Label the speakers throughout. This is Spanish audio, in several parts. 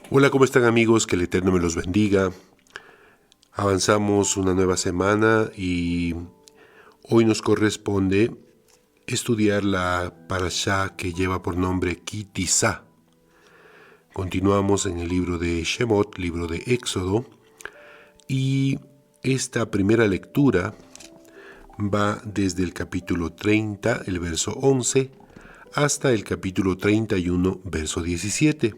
Speaker 1: Hola, ¿cómo están amigos? Que el Eterno me los bendiga. Avanzamos una nueva semana y hoy nos corresponde estudiar la parashá que lleva por nombre Ki Tisa. Continuamos en el libro de Shemot, libro de Éxodo, y esta primera lectura va desde el capítulo 30, el verso 11, hasta el capítulo 31, verso 17.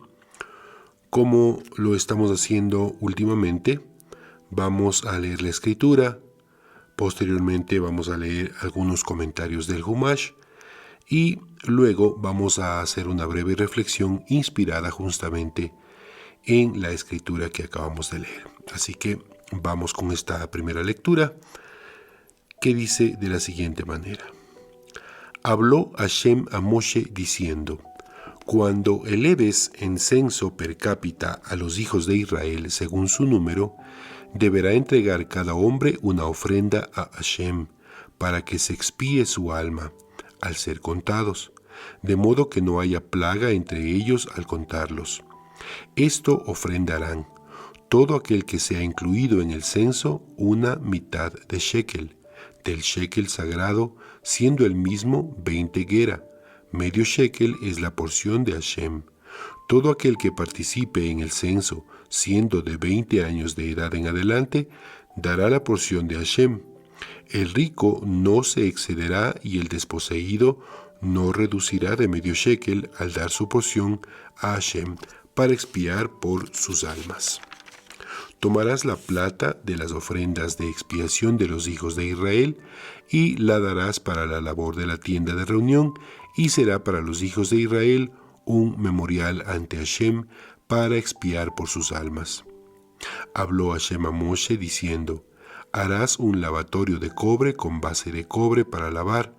Speaker 1: Como lo estamos haciendo últimamente, vamos a leer la escritura, posteriormente vamos a leer algunos comentarios del Humash y luego vamos a hacer una breve reflexión inspirada justamente en la escritura que acabamos de leer. Así que vamos con esta primera lectura que dice de la siguiente manera. Habló Hashem a Moshe diciendo: Cuando eleves en censo per cápita a los hijos de Israel según su número, deberá entregar cada hombre una ofrenda a Hashem, para que se expíe su alma, al ser contados, de modo que no haya plaga entre ellos al contarlos. Esto ofrendarán, todo aquel que sea incluido en el censo, una mitad de shekel, del shekel sagrado, siendo el mismo 20 gera. Medio shekel es la porción de Hashem. Todo aquel que participe en el censo, siendo de 20 años de edad en adelante, dará la porción de Hashem. El rico no se excederá y el desposeído no reducirá de medio shekel al dar su porción a Hashem para expiar por sus almas. Tomarás la plata de las ofrendas de expiación de los hijos de Israel y la darás para la labor de la tienda de reunión y será para los hijos de Israel un memorial ante Hashem para expiar por sus almas. Habló Hashem a Moshe diciendo: Harás un lavatorio de cobre con base de cobre para lavar,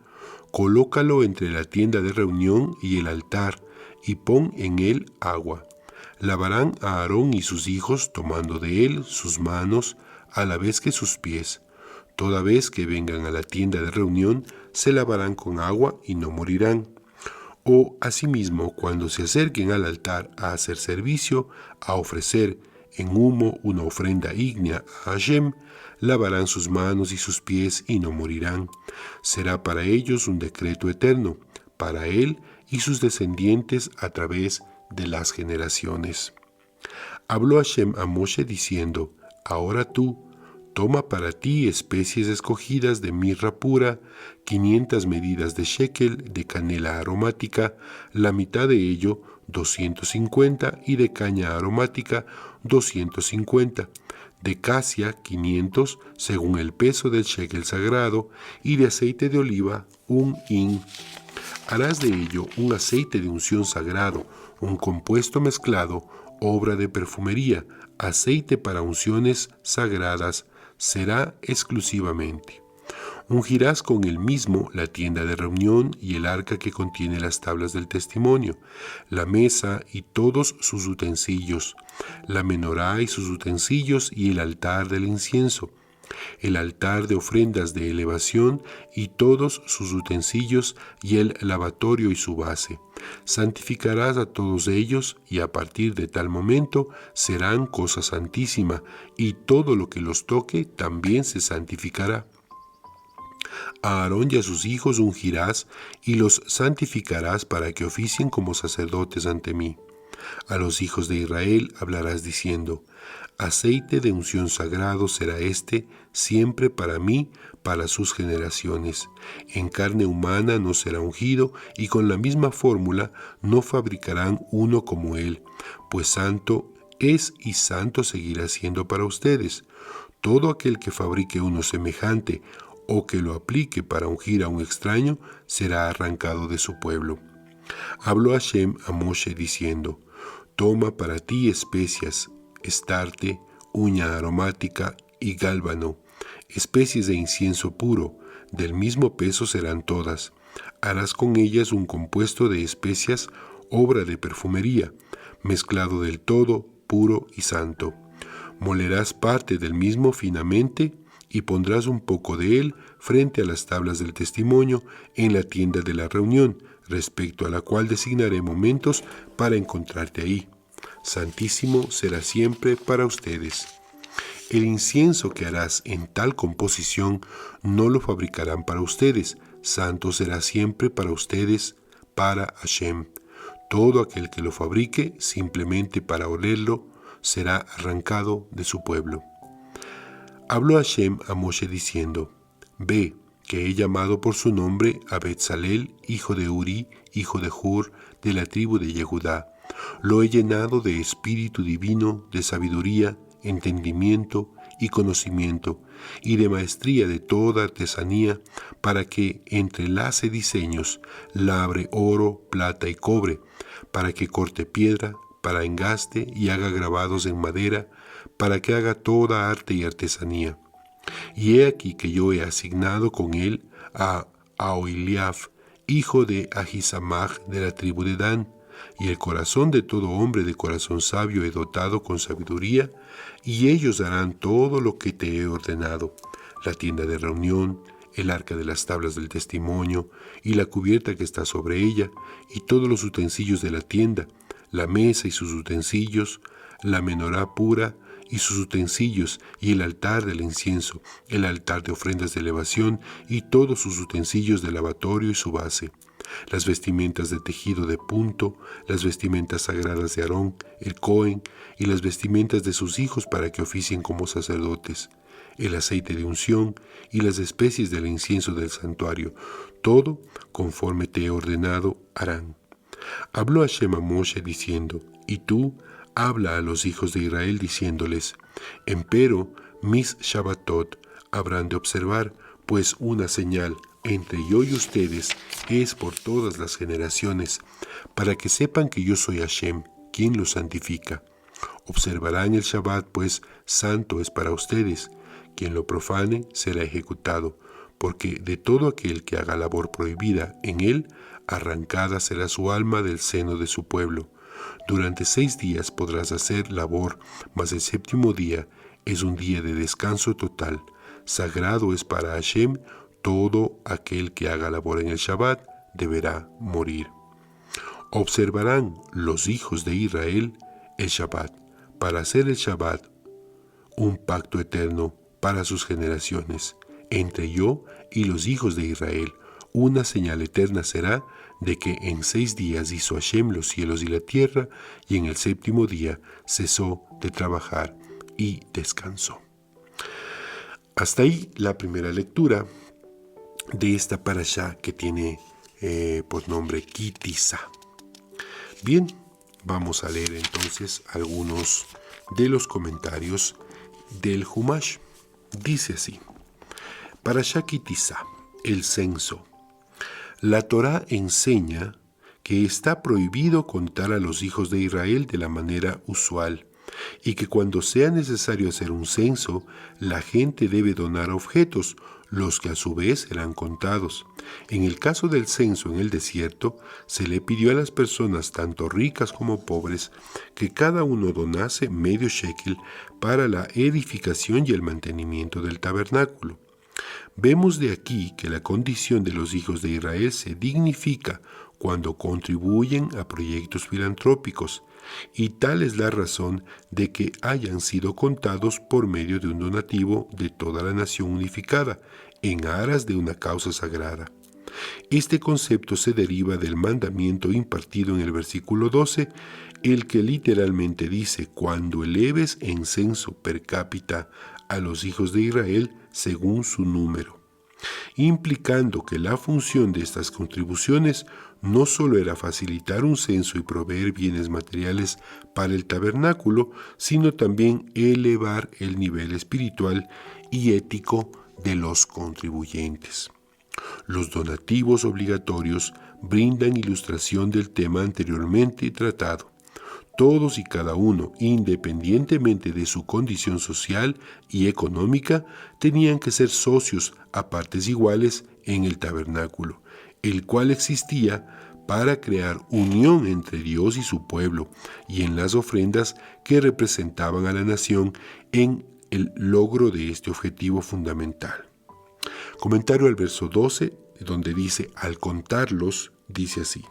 Speaker 1: colócalo entre la tienda de reunión y el altar y pon en él agua. Lavarán a Aarón y sus hijos tomando de él sus manos a la vez que sus pies. Toda vez que vengan a la tienda de reunión se lavarán con agua y no morirán. O asimismo, cuando se acerquen al altar a hacer servicio, a ofrecer en humo una ofrenda ígnea a Hashem, lavarán sus manos y sus pies y no morirán. Será para ellos un decreto eterno, para él y sus descendientes a través de las generaciones. Habló Hashem a Moshe diciendo: Ahora tú, toma para ti especies escogidas de mirra pura, 500 medidas de shekel, de canela aromática, la mitad de ello 250, y de caña aromática 250, de casia 500, según el peso del shekel sagrado, y de aceite de oliva un hin. Harás de ello un aceite de unción sagrado, un compuesto mezclado, obra de perfumería, aceite para unciones sagradas, será exclusivamente. Ungirás con el mismo la tienda de reunión y el arca que contiene las tablas del testimonio, la mesa y todos sus utensilios, la menorá y sus utensilios y el altar del incienso, el altar de ofrendas de elevación y todos sus utensilios y el lavatorio y su base. Santificarás a todos ellos y a partir de tal momento serán cosa santísima y todo lo que los toque también se santificará. A Aarón y a sus hijos ungirás y los santificarás para que oficien como sacerdotes ante mí. A los hijos de Israel hablarás diciendo: Aceite de unción sagrado será este siempre para mí, para sus generaciones. En carne humana no será ungido y con la misma fórmula no fabricarán uno como él, pues santo es y santo seguirá siendo para ustedes. Todo aquel que fabrique uno semejante o que lo aplique para ungir a un extraño será arrancado de su pueblo. Habló Hashem a Moshe diciendo: Toma para ti especias, estarte, uña aromática y gálbano, especies de incienso puro, del mismo peso serán todas. Harás con ellas un compuesto de especias, obra de perfumería, mezclado del todo, puro y santo. Molerás parte del mismo finamente y pondrás un poco de él frente a las tablas del testimonio en la tienda de la reunión, respecto a la cual designaré momentos para encontrarte ahí. santísimo será siempre para ustedes. El incienso que harás en tal composición no lo fabricarán para ustedes, santo será siempre para ustedes, para Hashem. Todo aquel que lo fabrique simplemente para olerlo será arrancado de su pueblo. Habló Hashem a Moshe diciendo: Ve, que he llamado por su nombre a Betzalel, hijo de Uri, hijo de Hur, de la tribu de Yehudá. Lo he llenado de espíritu divino, de sabiduría, entendimiento y conocimiento, y de maestría de toda artesanía, para que entrelace diseños, labre oro, plata y cobre, para que corte piedra, para engaste y haga grabados en madera, para que haga toda arte y artesanía. Y he aquí que yo he asignado con él a Aholiab, hijo de Ahisamach de la tribu de Dan, y el corazón de todo hombre de corazón sabio he dotado con sabiduría, y ellos harán todo lo que te he ordenado: la tienda de reunión, el arca de las tablas del testimonio, y la cubierta que está sobre ella, y todos los utensilios de la tienda, la mesa y sus utensilios, la menorá pura y sus utensilios, y el altar del incienso, el altar de ofrendas de elevación, y todos sus utensilios de lavatorio y su base, las vestimentas de tejido de punto, las vestimentas sagradas de Aarón, el Cohen, y las vestimentas de sus hijos para que oficien como sacerdotes, el aceite de unción y las especies del incienso del santuario, todo conforme te he ordenado harán. Habló Hashem a Moshe diciendo: Y tú habla a los hijos de Israel diciéndoles: Empero mis Shabbatot habrán de observar, pues una señal entre yo y ustedes es por todas las generaciones, para que sepan que yo soy Hashem, quien los santifica. Observarán el Shabbat, pues santo es para ustedes. Quien lo profane será ejecutado, porque de todo aquel que haga labor prohibida en él, arrancada será su alma del seno de su pueblo. Durante 6 días podrás hacer labor, mas el séptimo día es un día de descanso total. Sagrado es para Hashem, todo aquel que haga labor en el Shabbat deberá morir. Observarán los hijos de Israel el Shabbat, para hacer el Shabbat un pacto eterno para sus generaciones. Entre yo y los hijos de Israel, una señal eterna será de que en 6 días hizo Hashem los cielos y la tierra, y en el séptimo día cesó de trabajar y descansó. Hasta ahí la primera lectura de esta parashá que tiene por nombre Ki Tisa. Bien, vamos a leer entonces algunos de los comentarios del Humash. Dice así: Parashá Ki Tisa, el censo. La Torá enseña que está prohibido contar a los hijos de Israel de la manera usual, y que cuando sea necesario hacer un censo, la gente debe donar objetos, los que a su vez serán contados. En el caso del censo en el desierto, se le pidió a las personas, tanto ricas como pobres, que cada uno donase medio shekel para la edificación y el mantenimiento del tabernáculo. Vemos de aquí que la condición de los hijos de Israel se dignifica cuando contribuyen a proyectos filantrópicos, y tal es la razón de que hayan sido contados por medio de un donativo de toda la nación unificada, en aras de una causa sagrada. Este concepto se deriva del mandamiento impartido en el versículo 12, el que literalmente dice: cuando eleves en censo per cápita a los hijos de Israel según su número, implicando que la función de estas contribuciones no solo era facilitar un censo y proveer bienes materiales para el tabernáculo, sino también elevar el nivel espiritual y ético de los contribuyentes. Los donativos obligatorios brindan ilustración del tema anteriormente tratado. Todos y cada uno, independientemente de su condición social y económica, tenían que ser socios a partes iguales en el tabernáculo, el cual existía para crear unión entre Dios y su pueblo, y en las ofrendas que representaban a la nación en el logro de este objetivo fundamental. Comentario al verso 12, donde dice: al contarlos, dice así: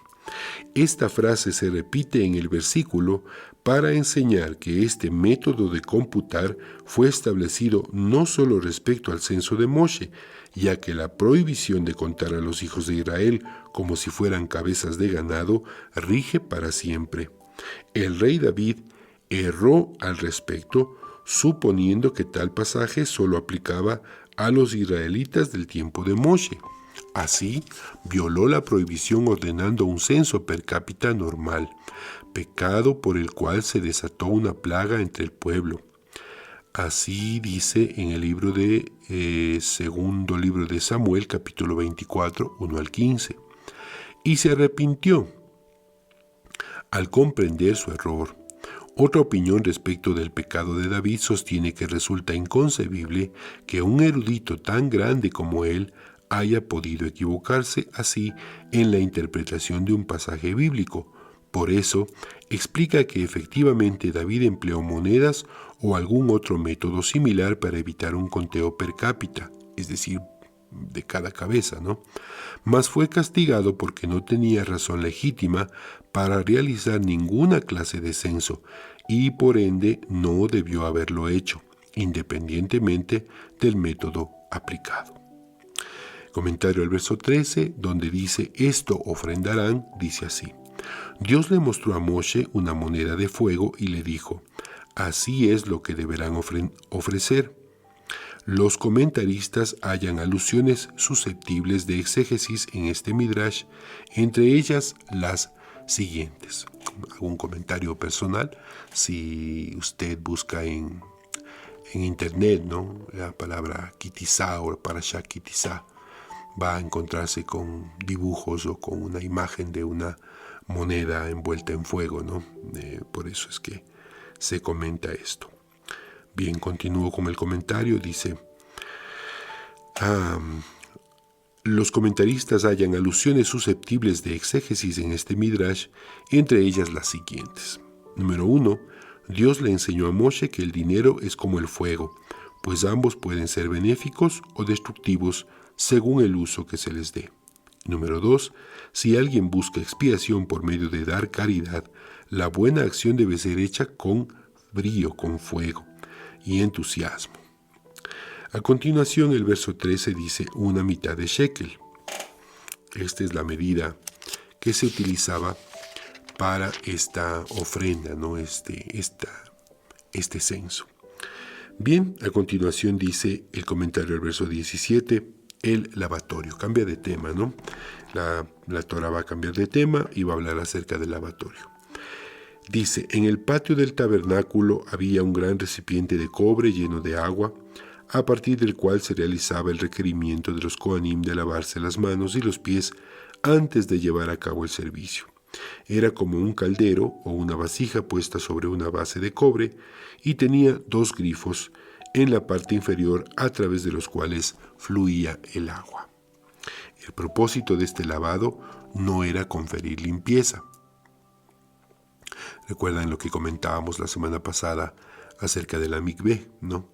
Speaker 1: Esta frase se repite en el versículo para enseñar que este método de computar fue establecido no solo respecto al censo de Moshe, ya que la prohibición de contar a los hijos de Israel como si fueran cabezas de ganado rige para siempre. El rey David erró al respecto, suponiendo que tal pasaje solo aplicaba a los israelitas del tiempo de Moshe. Así, violó la prohibición ordenando un censo per cápita normal, pecado por el cual se desató una plaga entre el pueblo. Así dice en el libro de segundo libro de Samuel, capítulo 24, 1 al 15. Y se arrepintió al comprender su error. Otra opinión respecto del pecado de David sostiene que resulta inconcebible que un erudito tan grande como él haya podido equivocarse así en la interpretación de un pasaje bíblico. Por eso, explica que efectivamente David empleó monedas o algún otro método similar para evitar un conteo per cápita, es decir, de cada cabeza, ¿no? Mas fue castigado porque no tenía razón legítima para realizar ninguna clase de censo y por ende no debió haberlo hecho, independientemente del método aplicado. Comentario al verso 13, donde dice, esto ofrendarán, dice así. Dios le mostró a Moshe una moneda de fuego y le dijo, así es lo que deberán ofrecer. Los comentaristas hallan alusiones susceptibles de exégesis en este midrash, entre ellas las siguientes. Hago un comentario personal. Si usted busca en internet, ¿no?, la palabra Kitizá o Parashá Kitizá, va a encontrarse con dibujos o con una imagen de una moneda envuelta en fuego, ¿no? Por eso es que se comenta esto. Bien, continúo con el comentario. Dice, los comentaristas hallan alusiones susceptibles de exégesis en este midrash, entre ellas las siguientes. Número 1. Dios le enseñó a Moshe que el dinero es como el fuego, pues ambos pueden ser benéficos o destructivos según el uso que se les dé. Número 2. Si alguien busca expiación por medio de dar caridad, la buena acción debe ser hecha con brío, con fuego y entusiasmo. A continuación, el verso 13 dice una mitad de shekel. Esta es la medida que se utilizaba para esta ofrenda, ¿no? Este censo. Bien, a continuación dice el comentario del verso 17, el lavatorio. Cambia de tema, ¿no? La Torah va a cambiar de tema y va a hablar acerca del lavatorio. Dice, en el patio del tabernáculo había un gran recipiente de cobre lleno de agua, a partir del cual se realizaba el requerimiento de los Kohanim de lavarse las manos y los pies antes de llevar a cabo el servicio. Era como un caldero o una vasija puesta sobre una base de cobre y tenía 2 grifos en la parte inferior a través de los cuales fluía el agua. El propósito de este lavado no era conferir limpieza. Recuerdan lo que comentábamos la semana pasada acerca de la mikvé, ¿no?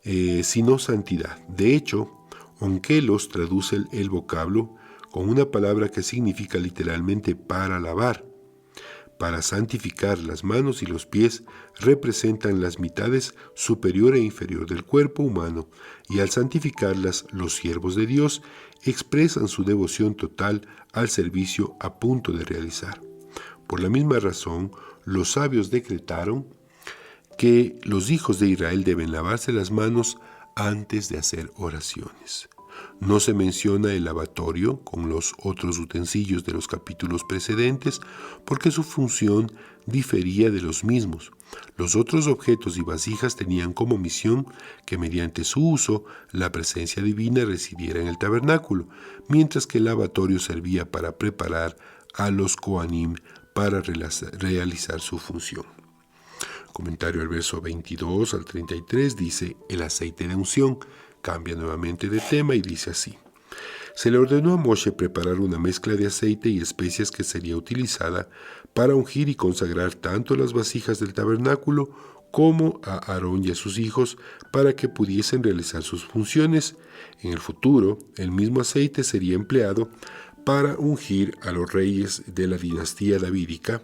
Speaker 1: Sino santidad. De hecho, onkelos traduce el vocablo con una palabra que significa literalmente para lavar. Para santificar las manos y los pies representan las mitades superior e inferior del cuerpo humano, y al santificarlas los siervos de Dios expresan su devoción total al servicio a punto de realizar. Por la misma razón, los sabios decretaron que los hijos de Israel deben lavarse las manos antes de hacer oraciones. No se menciona el lavatorio con los otros utensilios de los capítulos precedentes porque su función difería de los mismos. Los otros objetos y vasijas tenían como misión que mediante su uso la presencia divina residiera en el tabernáculo, mientras que el lavatorio servía para preparar a los Kohanim para realizar su función. Comentario al verso 22 al 33 dice, el aceite de unción. Cambia nuevamente de tema y dice así. Se le ordenó a Moshe preparar una mezcla de aceite y especias que sería utilizada para ungir y consagrar tanto las vasijas del tabernáculo como a Aarón y a sus hijos para que pudiesen realizar sus funciones. En el futuro, el mismo aceite sería empleado para ungir a los reyes de la dinastía davídica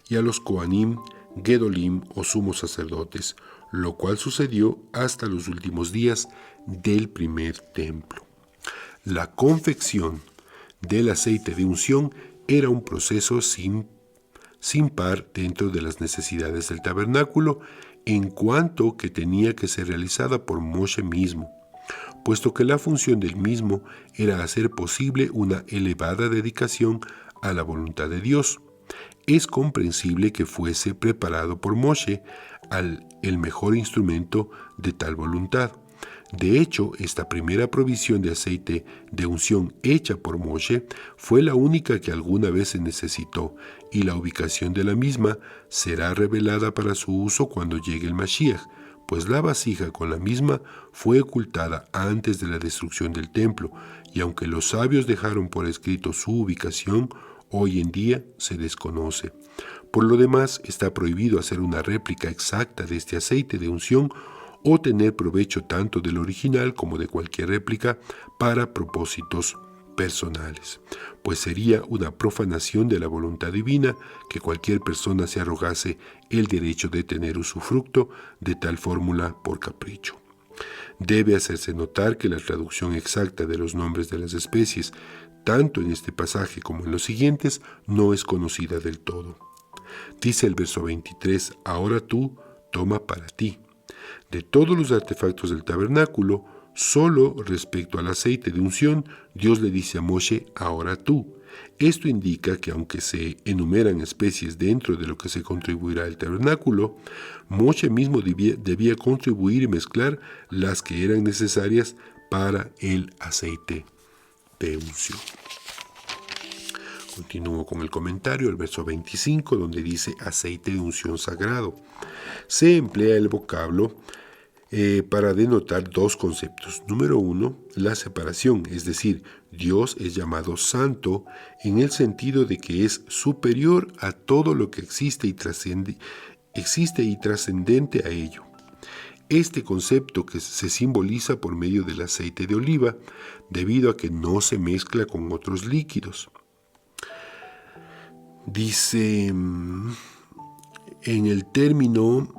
Speaker 1: y a los Kohanim, Gedolim o sumos sacerdotes, lo cual sucedió hasta los últimos días del primer templo. La confección del aceite de unción era un proceso sin par dentro de las necesidades del tabernáculo, en cuanto que tenía que ser realizada por Moshe mismo, puesto que la función del mismo era hacer posible una elevada dedicación a la voluntad de Dios. Es comprensible que fuese preparado por Moshe el mejor instrumento de tal voluntad. De hecho, esta primera provisión de aceite de unción hecha por Moshe fue la única que alguna vez se necesitó, y la ubicación de la misma será revelada para su uso cuando llegue el Mashiach, pues la vasija con la misma fue ocultada antes de la destrucción del templo, y aunque los sabios dejaron por escrito su ubicación, hoy en día se desconoce. Por lo demás, está prohibido hacer una réplica exacta de este aceite de unción o tener provecho tanto del original como de cualquier réplica para propósitos personales, pues sería una profanación de la voluntad divina que cualquier persona se arrogase el derecho de tener usufructo de tal fórmula por capricho. Debe hacerse notar que la traducción exacta de los nombres de las especies, tanto en este pasaje como en los siguientes, no es conocida del todo. Dice el verso 23, ahora tú toma para ti. De todos los artefactos del tabernáculo, solo respecto al aceite de unción, Dios le dice a Moshe, ahora tú. Esto indica que aunque se enumeran especies dentro de lo que se contribuirá al tabernáculo, Moshe mismo debía contribuir y mezclar las que eran necesarias para el aceite de unción. Continúo con el comentario, el verso 25, donde dice aceite de unción sagrado. Se emplea el vocablo para denotar dos conceptos. Número uno, la separación, es decir, Dios es llamado santo en el sentido de que es superior a todo lo que existe y trascendente a ello. Este concepto que se simboliza por medio del aceite de oliva, debido a que no se mezcla con otros líquidos. Dice en el término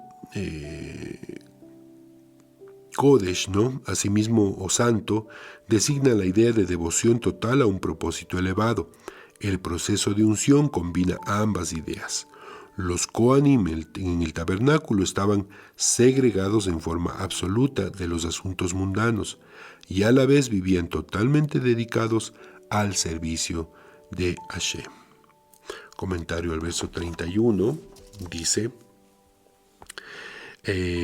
Speaker 1: Kodesh, ¿no? Asimismo, o santo, designa la idea de devoción total a un propósito elevado. El proceso de unción combina ambas ideas. Los Kohanim en el tabernáculo estaban segregados en forma absoluta de los asuntos mundanos y a la vez vivían totalmente dedicados al servicio de Hashem. Comentario al verso 31 dice,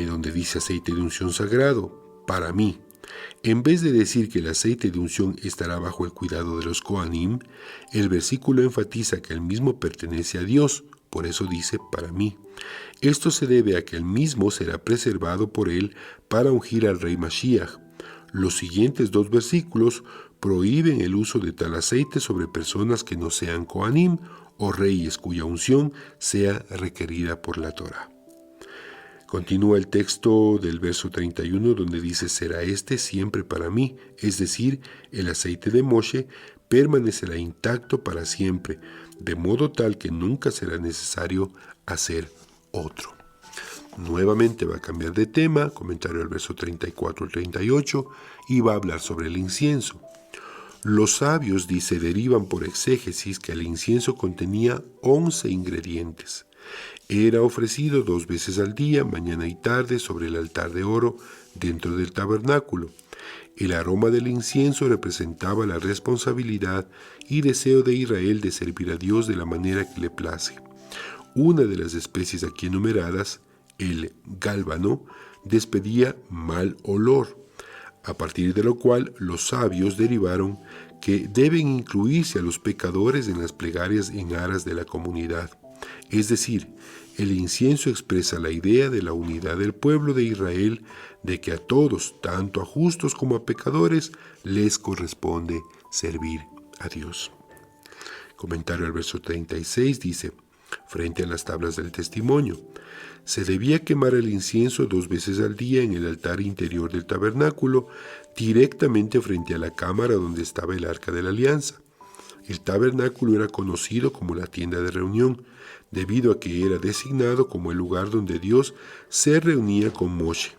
Speaker 1: donde dice aceite de unción sagrado, para mí. En vez de decir que el aceite de unción estará bajo el cuidado de los Kohanim, el versículo enfatiza que el mismo pertenece a Dios, por eso dice para mí. Esto se debe a que el mismo será preservado por él para ungir al rey Mashiach. Los siguientes dos versículos prohíben el uso de tal aceite sobre personas que no sean Kohanim o reyes cuya unción sea requerida por la Torá. Continúa el texto del verso 31 donde dice, será este siempre para mí, es decir, el aceite de Moshe permanecerá intacto para siempre, de modo tal que nunca será necesario hacer otro. Nuevamente va a cambiar de tema, comentario del verso 34 al 38, y va a hablar sobre el incienso. Los sabios, dice, derivan por exégesis que el incienso contenía 11 ingredientes. Era ofrecido 2 veces al día, mañana y tarde, sobre el altar de oro dentro del tabernáculo. El aroma del incienso representaba la responsabilidad y deseo de Israel de servir a Dios de la manera que le place. Una de las especies aquí enumeradas, el gálbano, despedía mal olor, a partir de lo cual los sabios derivaron que deben incluirse a los pecadores en las plegarias en aras de la comunidad. Es decir, el incienso expresa la idea de la unidad del pueblo de Israel, de que a todos, tanto a justos como a pecadores, les corresponde servir a Dios. Comentario al verso 36 dice, frente a las tablas del testimonio, se debía quemar el incienso 2 veces al día en el altar interior del tabernáculo, directamente frente a la cámara donde estaba el arca de la alianza. El tabernáculo era conocido como la tienda de reunión, debido a que era designado como el lugar donde Dios se reunía con Moshe.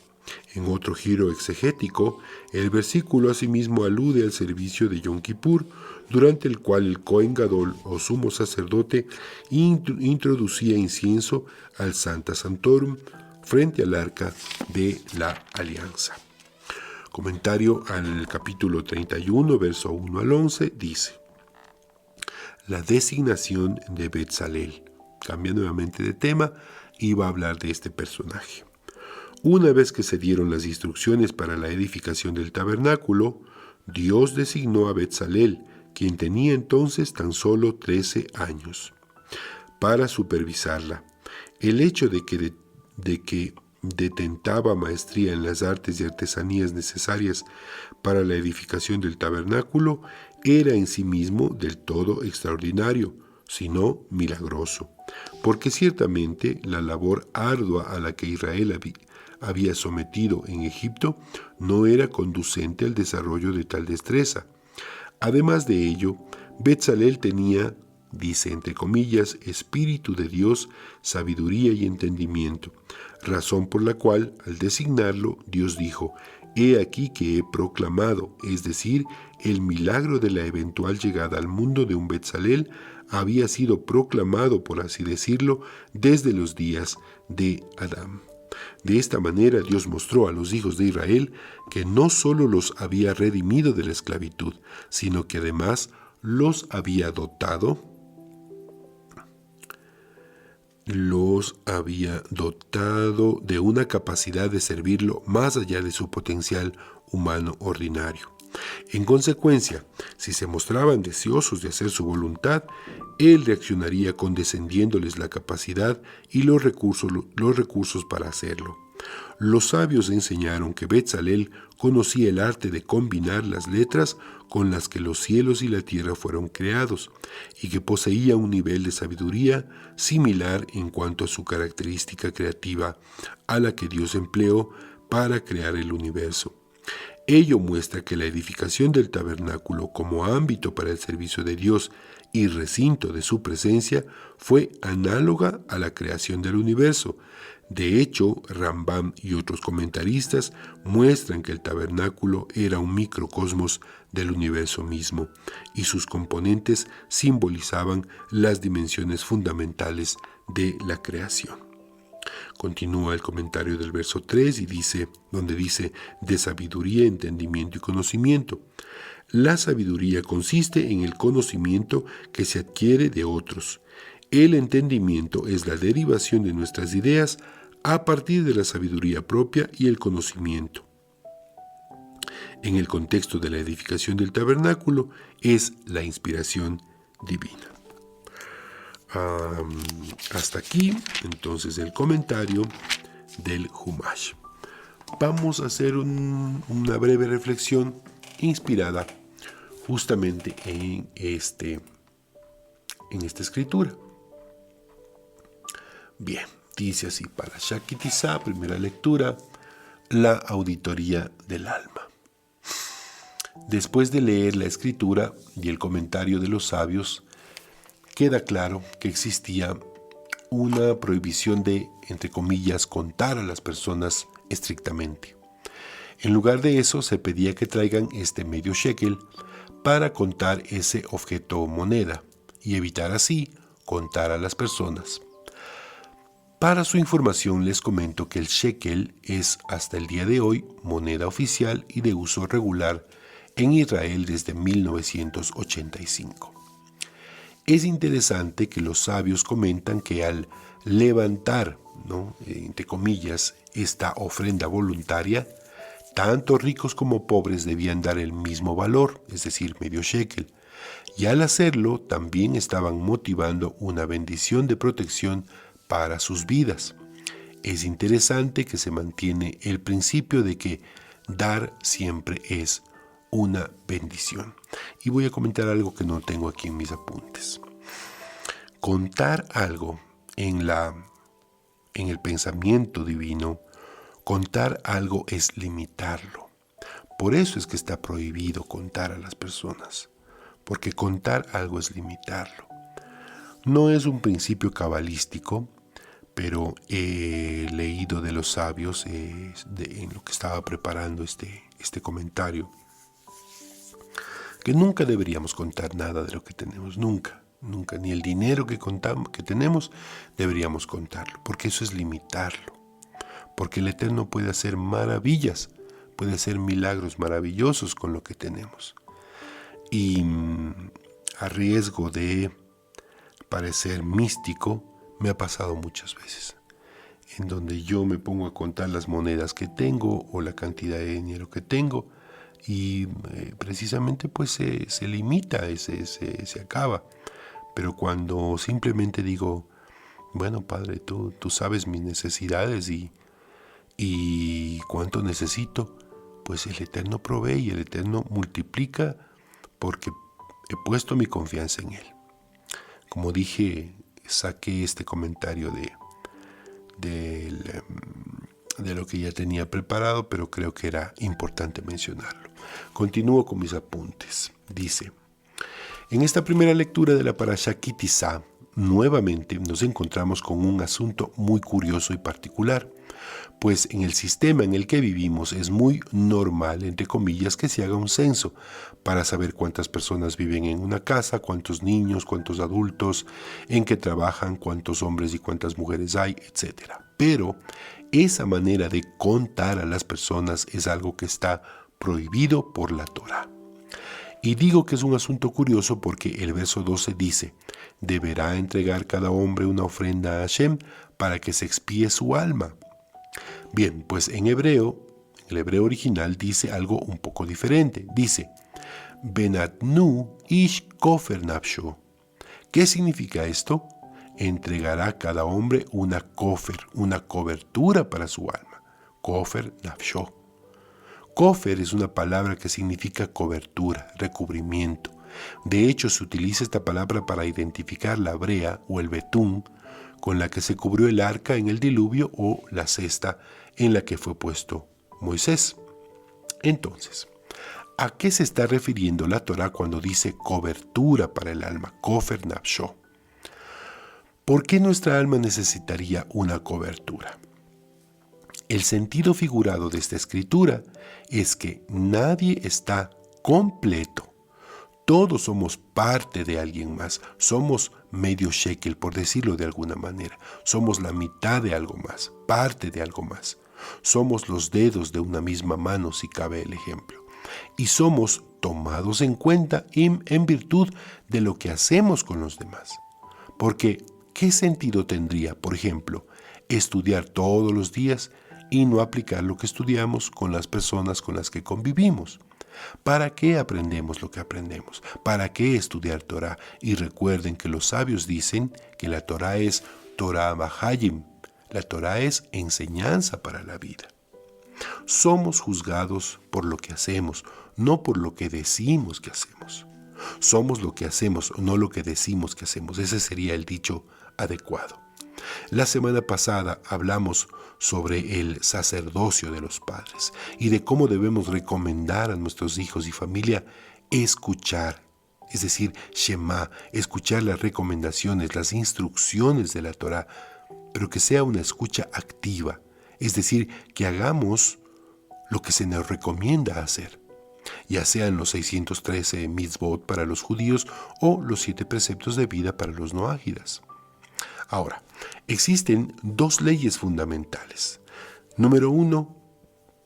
Speaker 1: En otro giro exegético, el versículo asimismo alude al servicio de Yom Kippur, durante el cual el Cohen Gadol o sumo sacerdote introducía incienso al Sancta Sanctorum frente al arca de la alianza. Comentario al capítulo 31, verso 1 al 11, dice: la designación de Betzalel. Cambia nuevamente de tema y va a hablar de este personaje. Una vez que se dieron las instrucciones para la edificación del tabernáculo, Dios designó a Betzalel, quien tenía entonces tan solo 13 años, para supervisarla. El hecho de que detentaba maestría en las artes y artesanías necesarias para la edificación del tabernáculo era en sí mismo del todo extraordinario, sino milagroso, porque ciertamente la labor ardua a la que Israel había sometido en Egipto no era conducente al desarrollo de tal destreza. Además de ello, Betzalel tenía, dice entre comillas, espíritu de Dios, sabiduría y entendimiento, razón por la cual, al designarlo, Dios dijo: he aquí que he proclamado, es decir, el milagro de la eventual llegada al mundo de un Betzalel había sido proclamado, por así decirlo, desde los días de Adán. De esta manera Dios mostró a los hijos de Israel que no solo los había redimido de la esclavitud, sino que además los había dotado de una capacidad de servirlo más allá de su potencial humano ordinario. En consecuencia, si se mostraban deseosos de hacer su voluntad, Él reaccionaría condescendiéndoles la capacidad y los recursos para hacerlo. Los sabios enseñaron que Betzalel conocía el arte de combinar las letras con las que los cielos y la tierra fueron creados, y que poseía un nivel de sabiduría similar en cuanto a su característica creativa a la que Dios empleó para crear el universo. Ello muestra que la edificación del tabernáculo como ámbito para el servicio de Dios y recinto de su presencia fue análoga a la creación del universo. De hecho, Rambam y otros comentaristas muestran que el tabernáculo era un microcosmos del universo mismo, y sus componentes simbolizaban las dimensiones fundamentales de la creación. Continúa el comentario del verso 3 donde dice: de sabiduría, entendimiento y conocimiento. La sabiduría consiste en el conocimiento que se adquiere de otros. El entendimiento es la derivación de nuestras ideas a partir de la sabiduría propia y el conocimiento. En el contexto de la edificación del tabernáculo es la inspiración divina. Hasta aquí, entonces, el comentario del Humash. Vamos a hacer una breve reflexión inspirada justamente en esta escritura. Bien, dice así: para Shakitizá, primera lectura, la auditoría del alma. Después de leer la escritura y el comentario de los sabios, queda claro que existía una prohibición de, entre comillas, contar a las personas estrictamente. En lugar de eso, se pedía que traigan medio shekel para contar ese objeto o moneda y evitar así contar a las personas. Para su información les comento que el shekel es hasta el día de hoy moneda oficial y de uso regular en Israel desde 1985. Es interesante que los sabios comentan que al levantar, entre comillas, esta ofrenda voluntaria, tanto ricos como pobres debían dar el mismo valor, es decir, medio shekel, y al hacerlo también estaban motivando una bendición de protección para sus vidas. Es interesante que se mantiene el principio de que dar siempre es una bendición. Y voy a comentar algo que no tengo aquí en mis apuntes. Contar algo en el pensamiento divino, contar algo es limitarlo. Por eso es que está prohibido contar a las personas, porque contar algo es limitarlo. No es un principio cabalístico, pero he leído de los sabios en lo que estaba preparando este comentario, que nunca deberíamos contar nada de lo que tenemos, nunca, ni el dinero que tenemos deberíamos contarlo, porque eso es limitarlo, porque el Eterno puede hacer maravillas, puede hacer milagros maravillosos con lo que tenemos. Y a riesgo de parecer místico, me ha pasado muchas veces, en donde yo me pongo a contar las monedas que tengo o la cantidad de dinero que tengo y precisamente pues se limita, se acaba. Pero cuando simplemente digo, bueno, Padre, tú sabes mis necesidades y cuánto necesito, pues el Eterno provee y el Eterno multiplica porque he puesto mi confianza en Él. Como dije, saqué este comentario de lo que ya tenía preparado, pero creo que era importante mencionarlo. Continúo con mis apuntes. Dice, en esta primera lectura de la Parashá Ki Tisa, nuevamente nos encontramos con un asunto muy curioso y particular, pues en el sistema en el que vivimos es muy normal, entre comillas, que se haga un censo para saber cuántas personas viven en una casa, cuántos niños, cuántos adultos, en qué trabajan, cuántos hombres y cuántas mujeres hay, etc. Pero esa manera de contar a las personas es algo que está prohibido por la Torá. Y digo que es un asunto curioso porque el verso 12 dice, deberá entregar cada hombre una ofrenda a Hashem para que se expíe su alma. Bien, pues en el hebreo original dice algo un poco diferente. Dice, Benatnu ish kofer nafsho. ¿Qué significa esto? Entregará cada hombre una cobertura para su alma. Kofer nafsho. Kofer es una palabra que significa cobertura, recubrimiento. De hecho, se utiliza esta palabra para identificar la brea o el betún con la que se cubrió el arca en el diluvio o la cesta en la que fue puesto Moisés. Entonces, ¿a qué se está refiriendo la Torá cuando dice cobertura para el alma? Kofer nafsho. ¿Por qué nuestra alma necesitaría una cobertura? El sentido figurado de esta escritura es que nadie está completo. Todos somos parte de alguien más. Somos medio shekel, por decirlo de alguna manera. Somos la mitad de algo más, parte de algo más. Somos los dedos de una misma mano, si cabe el ejemplo. Y somos tomados en cuenta en virtud de lo que hacemos con los demás. Porque, ¿qué sentido tendría, por ejemplo, estudiar todos los días y no aplicar lo que estudiamos con las personas con las que convivimos? ¿Para qué aprendemos lo que aprendemos? ¿Para qué estudiar Torah? Y recuerden que los sabios dicen que la Torah es Torah Bahayim. La Torah es enseñanza para la vida. Somos juzgados por lo que hacemos, no por lo que decimos que hacemos. Somos lo que hacemos, no lo que decimos que hacemos. Ese sería el dicho adecuado. La semana pasada hablamos sobre el sacerdocio de los padres y de cómo debemos recomendar a nuestros hijos y familia escuchar, es decir, Shema, escuchar las recomendaciones, las instrucciones de la Torá, pero que sea una escucha activa, es decir, que hagamos lo que se nos recomienda hacer, ya sean los 613 mitzvot para los judíos o los 7 preceptos de vida para los noágidas. Ahora, existen 2 leyes fundamentales. Número 1,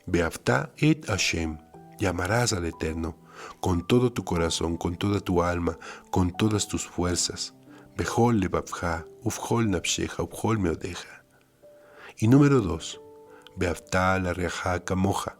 Speaker 1: Beavta et Hashem, llamarás al Eterno con todo tu corazón, con toda tu alma, con todas tus fuerzas. Bechol lebavcha, ufchol nafshecha, ufchol meodeja. Y número 2, Beavta la reaja kamoja,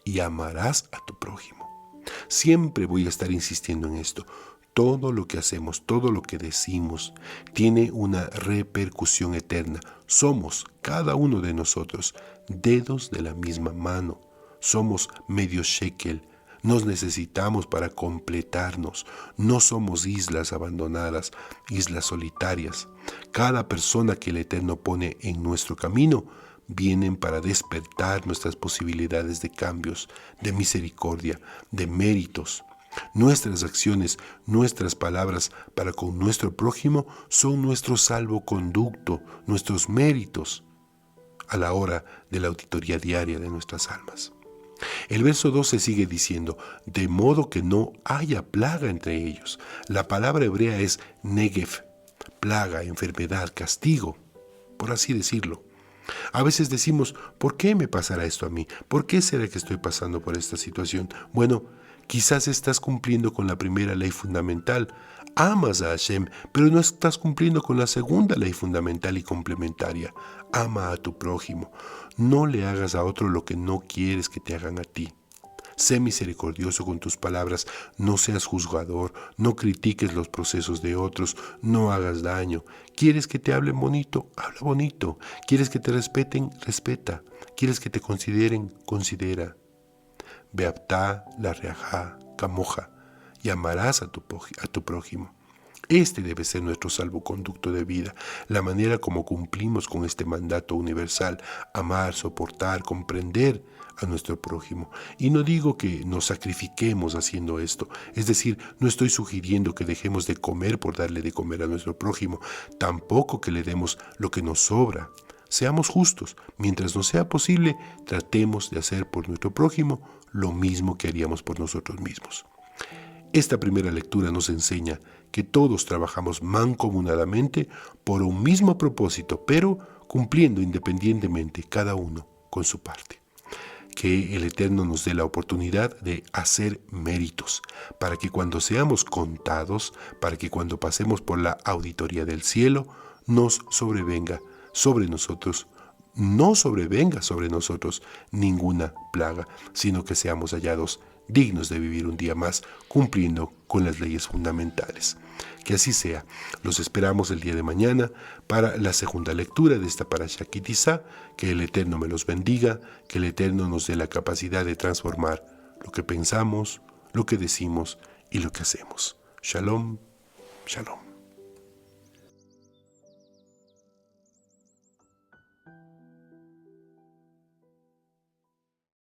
Speaker 1: y amarás a tu prójimo. Siempre voy a estar insistiendo en esto. Todo lo que hacemos, todo lo que decimos, tiene una repercusión eterna. Somos, cada uno de nosotros, dedos de la misma mano. Somos medio shekel. Nos necesitamos para completarnos. No somos islas abandonadas, islas solitarias. Cada persona que el Eterno pone en nuestro camino vienen para despertar nuestras posibilidades de cambios, de misericordia, de méritos. Nuestras acciones, nuestras palabras para con nuestro prójimo son nuestro salvoconducto, nuestros méritos a la hora de la auditoría diaria de nuestras almas. El verso 12 sigue diciendo, de modo que no haya plaga entre ellos. La palabra hebrea es negev, plaga, enfermedad, castigo, por así decirlo. A veces decimos, ¿por qué me pasará esto a mí? ¿Por qué será que estoy pasando por esta situación? Bueno, quizás estás cumpliendo con la primera ley fundamental. Amas a Hashem, pero no estás cumpliendo con la segunda ley fundamental y complementaria. Ama a tu prójimo. No le hagas a otro lo que no quieres que te hagan a ti. Sé misericordioso con tus palabras, no seas juzgador, no critiques los procesos de otros, no hagas daño. ¿Quieres que te hablen bonito? Habla bonito. ¿Quieres que te respeten? Respeta. ¿Quieres que te consideren? Considera. Beaptá, la reajá, camoja, y amarás a tu prójimo. Este debe ser nuestro salvoconducto de vida, la manera como cumplimos con este mandato universal, amar, soportar, comprender a nuestro prójimo. Y no digo que nos sacrifiquemos haciendo esto, es decir, no estoy sugiriendo que dejemos de comer por darle de comer a nuestro prójimo, tampoco que le demos lo que nos sobra. Seamos justos, mientras no sea posible, tratemos de hacer por nuestro prójimo lo mismo que haríamos por nosotros mismos. Esta primera lectura nos enseña que todos trabajamos mancomunadamente por un mismo propósito, pero cumpliendo independientemente cada uno con su parte. Que el Eterno nos dé la oportunidad de hacer méritos, para que cuando seamos contados, para que cuando pasemos por la auditoría del cielo, nos sobrevenga sobre nosotros, no sobrevenga sobre nosotros ninguna plaga, sino que seamos hallados dignos de vivir un día más cumpliendo con las leyes fundamentales. Que así sea. Los esperamos el día de mañana para la segunda lectura de esta Parashá Ki Tizá. Que el Eterno me los bendiga, que el Eterno nos dé la capacidad de transformar lo que pensamos, lo que decimos y lo que hacemos. Shalom, shalom.